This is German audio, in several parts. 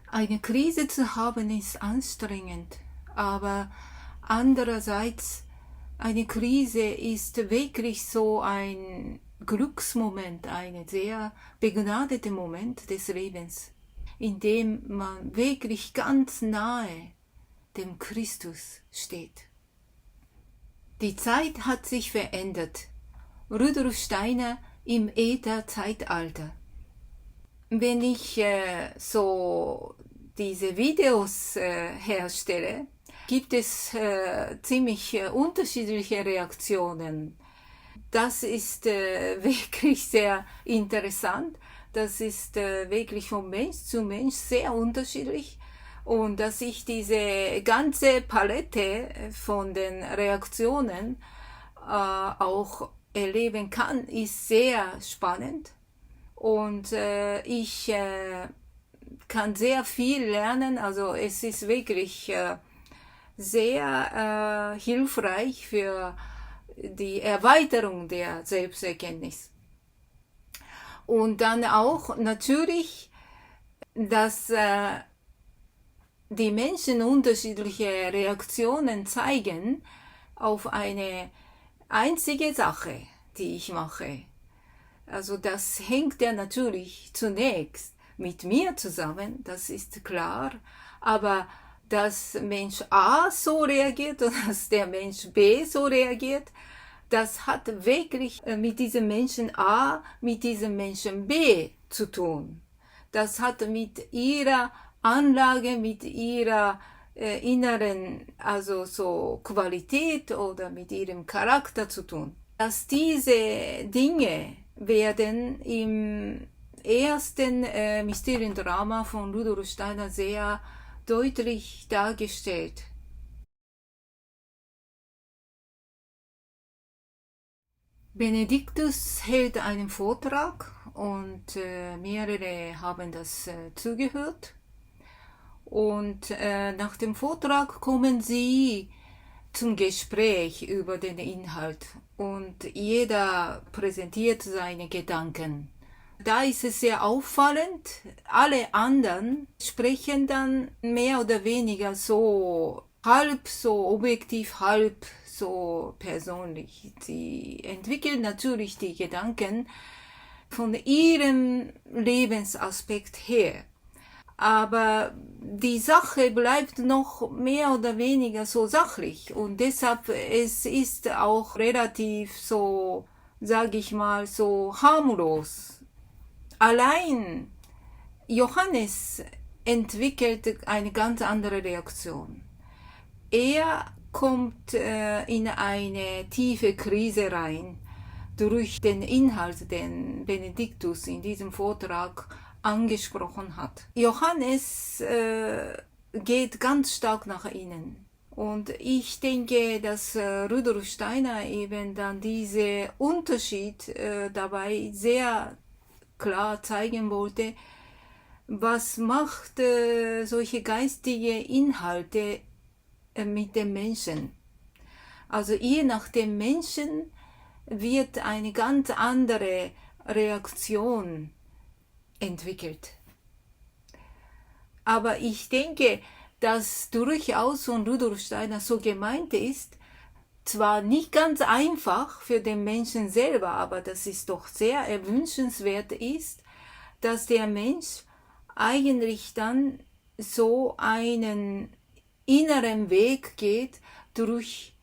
Eine Krise zu haben ist anstrengend, aber andererseits eine Krise ist wirklich so ein Glücksmoment, ein sehr begnadeter Moment des Lebens, in dem man wirklich ganz nahe dem Christus steht. Die Zeit hat sich verändert. Rudolf Steiner im Ätherzeitalter. Wenn ich so diese Videos herstelle, gibt es ziemlich unterschiedliche Reaktionen. Das ist wirklich sehr interessant. Das ist wirklich von Mensch zu Mensch sehr unterschiedlich. Und dass ich diese ganze Palette von den Reaktionen auch erleben kann, ist sehr spannend. Und ich kann sehr viel lernen. Also es ist wirklich sehr hilfreich für die Erweiterung der Selbsterkenntnis. Und dann auch natürlich, dass die Menschen unterschiedliche Reaktionen zeigen auf eine einzige Sache, die ich mache. Also das hängt ja natürlich zunächst mit mir zusammen, das ist klar, aber dass Mensch A so reagiert und dass der Mensch B so reagiert, das hat wirklich mit diesem Menschen A, mit diesem Menschen B zu tun. Das hat mit ihrer Anlage, mit ihrer inneren, also so Qualität oder mit ihrem Charakter zu tun. Dass diese Dinge werden im ersten Mysteriendrama von Rudolf Steiner sehr deutlich dargestellt. Benediktus hält einen Vortrag und mehrere haben das zugehört. Und nach dem Vortrag kommen sie zum Gespräch über den Inhalt und jeder präsentiert seine Gedanken. Da ist es sehr auffallend, alle anderen sprechen dann mehr oder weniger so halb so objektiv, halb so persönlich. Sie entwickeln natürlich die Gedanken von ihrem Lebensaspekt her. Aber die Sache bleibt noch mehr oder weniger so sachlich und deshalb es ist auch relativ so, sage ich mal, so harmlos. Allein Johannes entwickelt eine ganz andere Reaktion. Er kommt in eine tiefe Krise rein durch den Inhalt, den Benediktus in diesem Vortrag angesprochen hat. Johannes geht ganz stark nach innen. Und ich denke, dass Rudolf Steiner eben dann diesen Unterschied dabei sehr klar zeigen wollte, was macht solche geistige Inhalte mit dem Menschen. Also je nach dem Menschen wird eine ganz andere Reaktion entwickelt. Aber ich denke, dass durchaus von Rudolf Steiner so gemeint ist, zwar nicht ganz einfach für den Menschen selber, aber das ist doch sehr erwünschenswert ist, dass der Mensch eigentlich dann so einen inneren Weg geht durch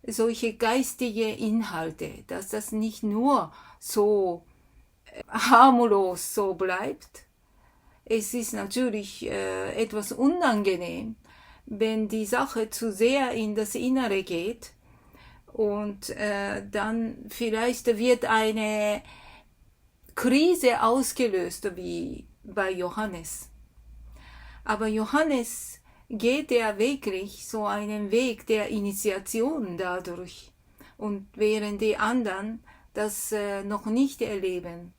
solche geistige Inhalte, dass das nicht nur so harmlos so bleibt. Es ist natürlich etwas unangenehm, wenn die Sache zu sehr in das Innere geht und dann vielleicht wird eine Krise ausgelöst wie bei Johannes. Aber Johannes geht ja wirklich so einen Weg der Initiation dadurch und während die anderen das noch nicht erleben.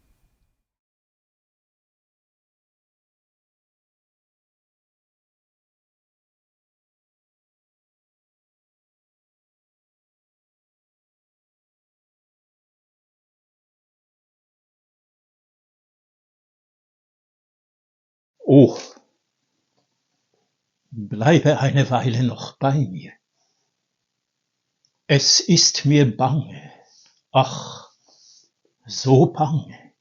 Oh, bleibe eine Weile noch bei mir. Es ist mir bange, ach, so bange.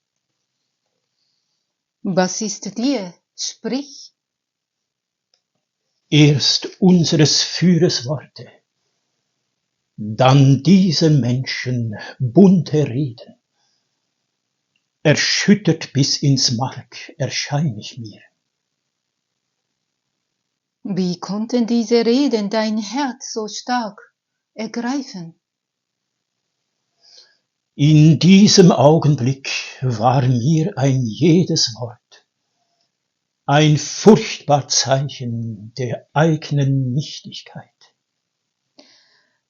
Was ist dir? Sprich. Erst unseres Führers Worte, dann dieser Menschen bunte Reden. Erschüttert bis ins Mark erschein ich mir. Wie konnten diese Reden dein Herz so stark ergreifen? In diesem Augenblick war mir ein jedes Wort ein furchtbar Zeichen der eigenen Nichtigkeit.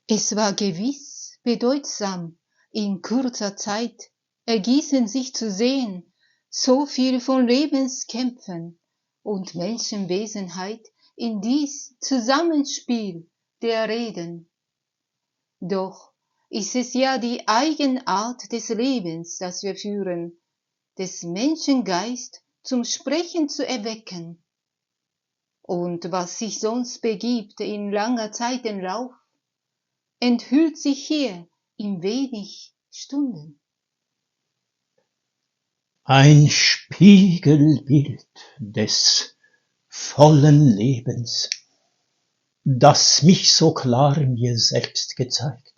Es war gewiss bedeutsam, in kurzer Zeit ergießen sich zu sehen, so viel von Lebenskämpfen und Menschenwesenheit in dies Zusammenspiel der Reden. Doch ist es ja die Eigenart des Lebens, das wir führen, des Menschengeist zum Sprechen zu erwecken. Und was sich sonst begibt in langer Zeitenlauf, enthüllt sich hier in wenig Stunden. Ein Spiegelbild des vollen Lebens, das mich so klar mir selbst gezeigt.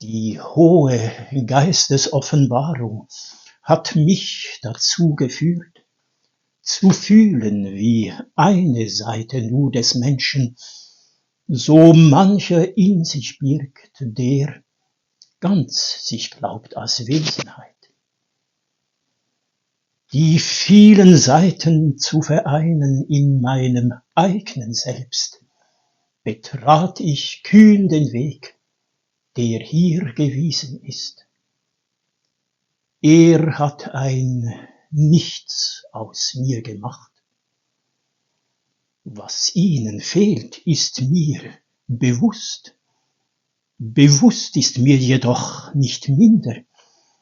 Die hohe Geistesoffenbarung hat mich dazu geführt, zu fühlen, wie eine Seite nur des Menschen so mancher in sich birgt, der ganz sich glaubt als Wesenheit. Die vielen Seiten zu vereinen in meinem eigenen Selbst, betrat ich kühn den Weg, der hier gewiesen ist. Er hat ein Nichts aus mir gemacht. Was ihnen fehlt, ist mir bewusst. Bewusst ist mir jedoch nicht minder,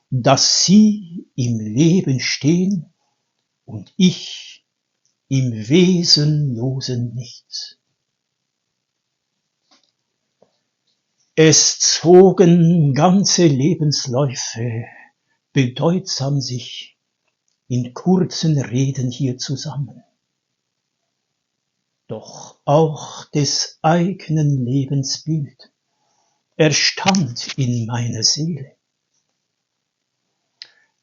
dass sie im Leben stehen und ich im wesenlosen Nichts. Es zogen ganze Lebensläufe bedeutsam sich in kurzen Reden hier zusammen. Doch auch des eigenen Lebens Bild erstand in meiner Seele.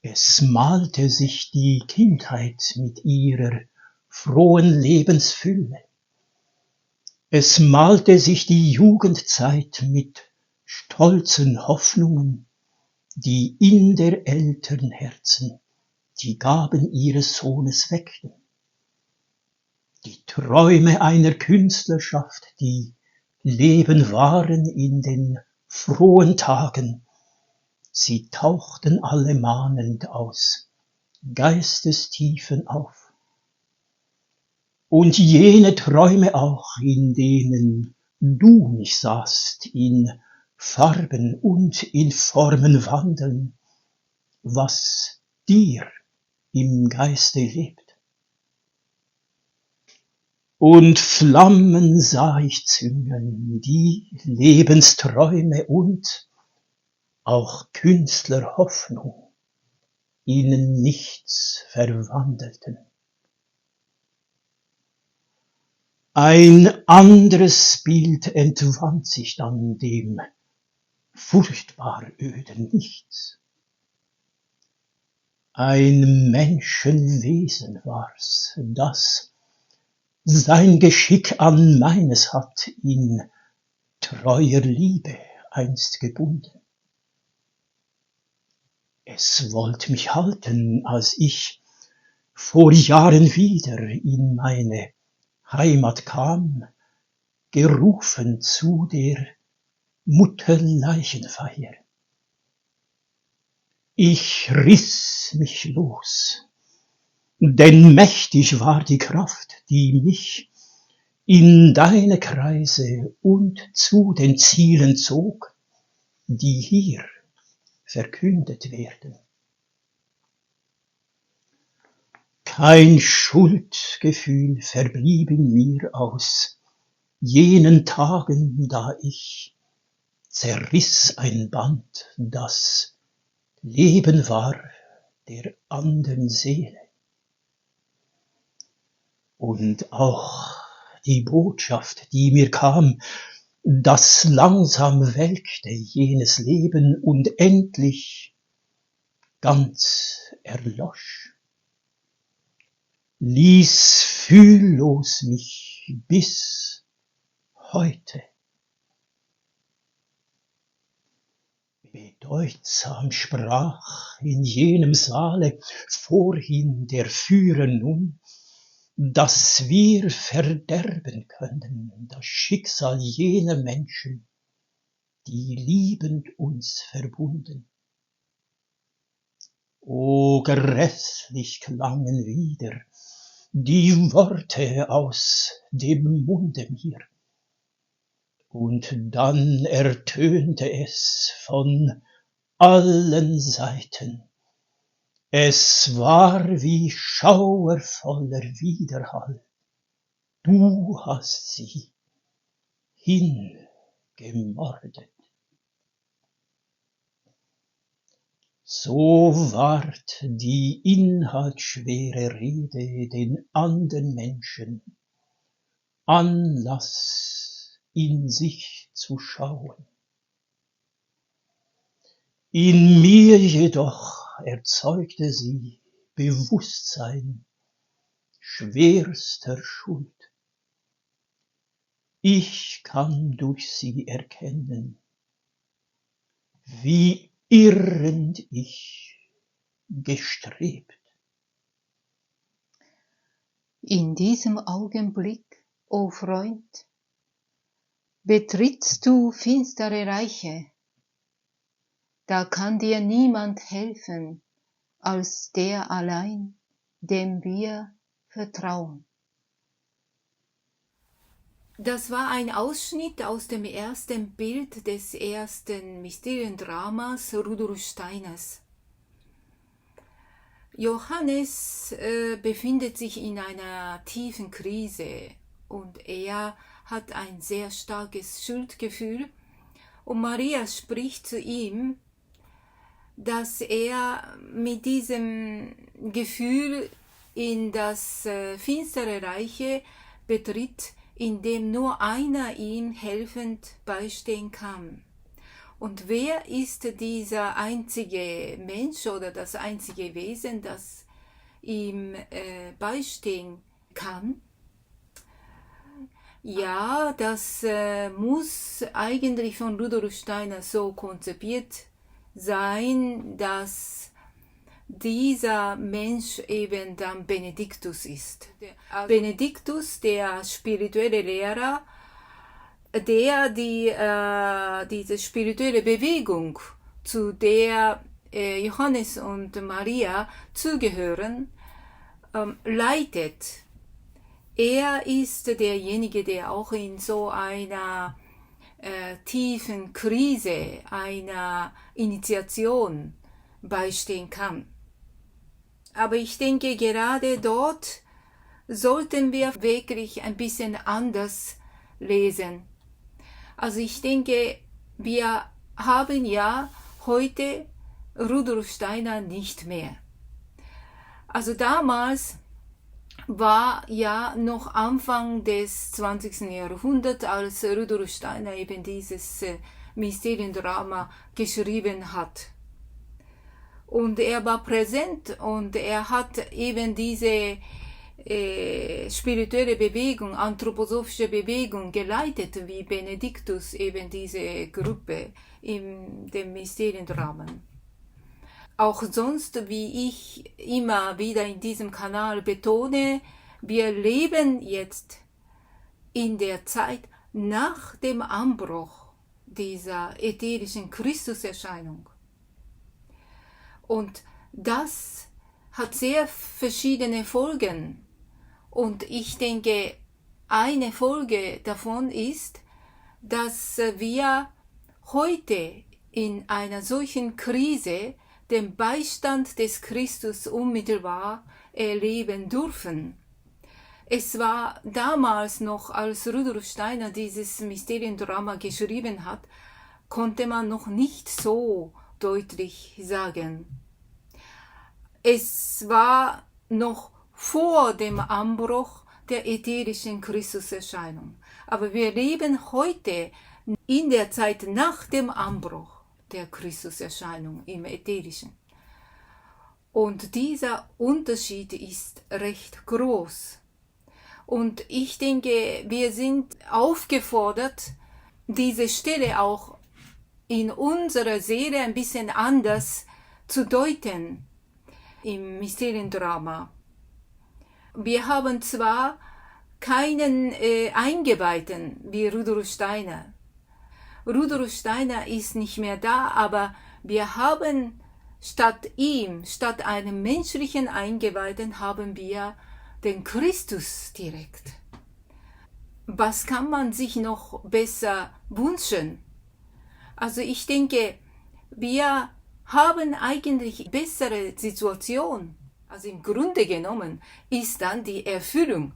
Es malte sich die Kindheit mit ihrer frohen Lebensfülle. Es malte sich die Jugendzeit mit stolzen Hoffnungen, die in der Eltern Herzen die Gaben ihres Sohnes weckten. Die Träume einer Künstlerschaft, die Leben waren in den frohen Tagen, sie tauchten alle mahnend aus Geistestiefen auf. Und jene Träume auch, in denen du mich sahst, in Farben und in Formen wandeln, was dir im Geiste lebt. Und Flammen sah ich züngeln, die Lebensträume und auch Künstlerhoffnung in nichts verwandelten. Ein anderes Bild entwand sich dann dem furchtbar öden Nichts. Ein Menschenwesen war's, das sein Geschick an meines hat in treuer Liebe einst gebunden. Es wollt mich halten, als ich vor Jahren wieder in meine Heimat kam, gerufen zu der Mutterleichenfeier. Ich riss mich los, denn mächtig war die Kraft, die mich in deine Kreise und zu den Zielen zog, die hier verkündet werden. Kein Schuldgefühl verblieb in mir aus jenen Tagen, da ich zerriss ein Band, das Leben war der andern Seele. Und auch die Botschaft, die mir kam, das langsam welkte jenes Leben und endlich ganz erlosch, ließ fühllos mich bis heute. Bedeutsam sprach in jenem Saale vorhin der Führer nun, dass wir verderben können das Schicksal jener Menschen, die liebend uns verbunden. O grässlich klangen wieder die Worte aus dem Munde mir, und dann ertönte es von allen Seiten. Es war wie schauervoller Widerhall. Du hast sie hingemordet. So ward die inhaltsschwere Rede den andern Menschen Anlass, in sich zu schauen. In mir jedoch erzeugte sie Bewusstsein schwerster Schuld. Ich kann durch sie erkennen, wie irrend ich gestrebt. In diesem Augenblick, o Freund, betrittst du finstere Reiche. Da kann dir niemand helfen, als der allein, dem wir vertrauen. Das war ein Ausschnitt aus dem ersten Bild des ersten Mysteriendramas Rudolf Steiners. Johannes befindet sich in einer tiefen Krise und er hat ein sehr starkes Schuldgefühl und Maria spricht zu ihm, dass er mit diesem Gefühl in das finstere Reiche betritt, in dem nur einer ihm helfend beistehen kann. Und wer ist dieser einzige Mensch oder das einzige Wesen, das ihm beistehen kann? Ja, das muss eigentlich von Rudolf Steiner so konzipiert sein, dass dieser Mensch eben dann Benediktus ist. Also Benediktus, der spirituelle Lehrer, der diese spirituelle Bewegung, zu der Johannes und Maria zugehören, leitet. Er ist derjenige, der auch in so einer tiefen Krise, einer Initiation beistehen kann. Aber ich denke, gerade dort sollten wir wirklich ein bisschen anders lesen. Also ich denke, wir haben ja heute Rudolf Steiner nicht mehr. Also damals war ja noch Anfang des 20. Jahrhunderts, als Rudolf Steiner eben dieses Mysteriendrama geschrieben hat. Und er war präsent und er hat eben diese spirituelle Bewegung, anthroposophische Bewegung geleitet, wie Benediktus eben diese Gruppe in dem Mysteriendrama. Auch sonst, wie ich immer wieder in diesem Kanal betone, wir leben jetzt in der Zeit nach dem Anbruch dieser ätherischen Christuserscheinung. Und das hat sehr verschiedene Folgen. Und ich denke, eine Folge davon ist, dass wir heute in einer solchen Krise den Beistand des Christus unmittelbar erleben dürfen. Es war damals noch, als Rudolf Steiner dieses Mysteriendrama geschrieben hat, konnte man noch nicht so deutlich sagen. Es war noch vor dem Anbruch der ätherischen Christuserscheinung. Aber wir leben heute in der Zeit nach dem Anbruch der Christuserscheinung im Ätherischen. Und dieser Unterschied ist recht groß. Und ich denke, wir sind aufgefordert, diese Stelle auch in unserer Seele ein bisschen anders zu deuten im Mysteriendrama. Wir haben zwar keinen Eingeweihten wie Rudolf Steiner. Rudolf Steiner ist nicht mehr da, aber wir haben statt ihm, statt einem menschlichen Eingeweihten, haben wir den Christus direkt. Was kann man sich noch besser wünschen? Also ich denke, wir haben eigentlich bessere Situation. Also im Grunde genommen ist dann die Erfüllung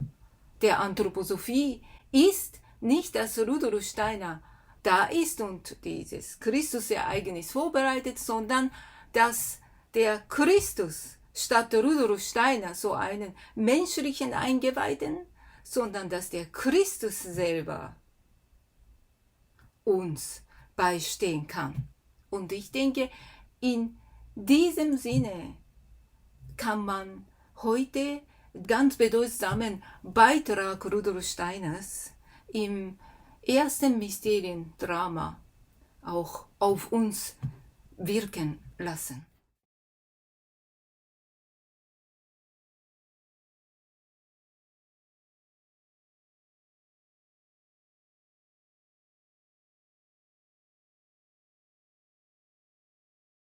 der Anthroposophie ist nicht, dass Rudolf Steiner da ist und dieses Christusereignis vorbereitet, sondern dass der Christus statt Rudolf Steiner so einen menschlichen Eingeweihten, sondern dass der Christus selber uns beistehen kann. Und ich denke, in diesem Sinne kann man heute ganz bedeutsamen Beitrag Rudolf Steiners im ersten Mysteriendrama auch auf uns wirken lassen.